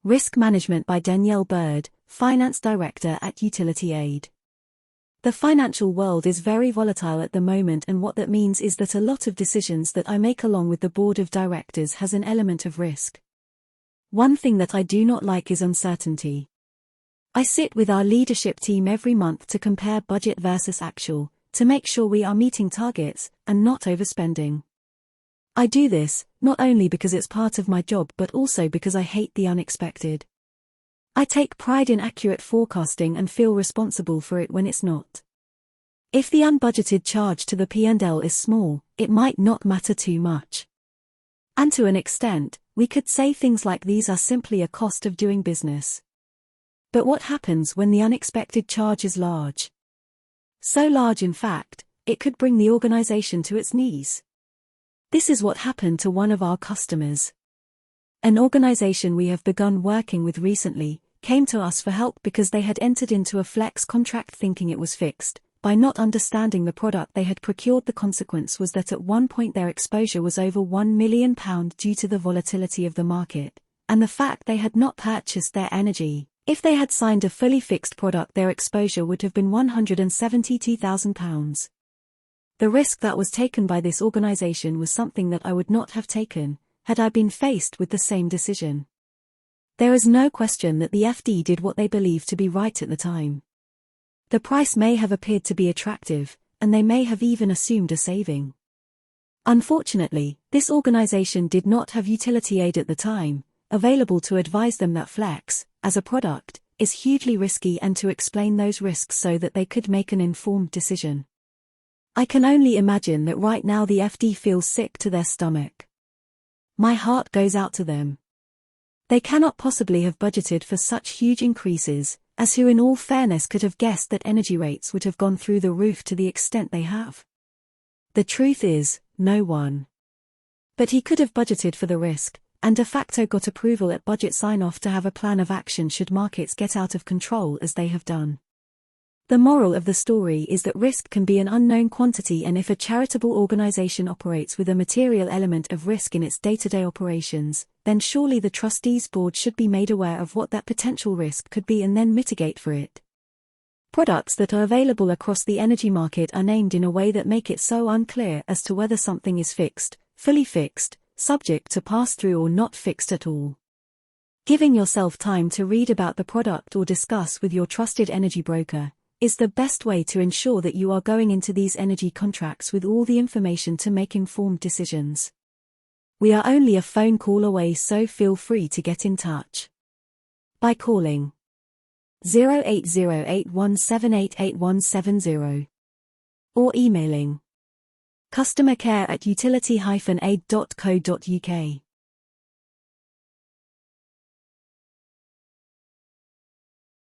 Risk Management by Danielle Bird, Finance Director at Utility Aid. The financial world is very volatile at the moment, and what that means is that a lot of decisions that I make along with the board of directors has an element of risk. One thing that I do not like is uncertainty. I sit with our leadership team every month to compare budget versus actual, to make sure we are meeting targets and not overspending. I do this, not only because it's part of my job but also because I hate the unexpected. I take pride in accurate forecasting and feel responsible for it when it's not. If the unbudgeted charge to the P&L is small, it might not matter too much. And to an extent, we could say things like these are simply a cost of doing business. But what happens when the unexpected charge is large? So large, in fact, it could bring the organization to its knees. This is what happened to one of our customers. An organization we have begun working with recently came to us for help because they had entered into a flex contract thinking it was fixed. By not understanding the product they had procured, the consequence was that at one point their exposure was over £1 million due to the volatility of the market, and the fact they had not purchased their energy. If they had signed a fully fixed product, their exposure would have been £172,000. The risk that was taken by this organization was something that I would not have taken had I been faced with the same decision. There is no question that the FD did what they believed to be right at the time. The price may have appeared to be attractive, and they may have even assumed a saving. Unfortunately, this organization did not have utility aid at the time available to advise them that flex, as a product, is hugely risky, and to explain those risks so that they could make an informed decision. I can only imagine that right now the FD feels sick to their stomach. My heart goes out to them. They cannot possibly have budgeted for such huge increases, as who in all fairness could have guessed that energy rates would have gone through the roof to the extent they have? The truth is, no one. But he could have budgeted for the risk, and de facto got approval at budget sign-off to have a plan of action should markets get out of control as they have done. The moral of the story is that risk can be an unknown quantity, and if a charitable organization operates with a material element of risk in its day-to-day operations, then surely the trustees' board should be made aware of what that potential risk could be and then mitigate for it. Products that are available across the energy market are named in a way that make it so unclear as to whether something is fixed, fully fixed, subject to pass-through, or not fixed at all. Giving yourself time to read about the product or discuss with your trusted energy broker is the best way to ensure that you are going into these energy contracts with all the information to make informed decisions. We are only a phone call away, so feel free to get in touch by calling 080817887170 or emailing customercare@utility-aid.co.uk.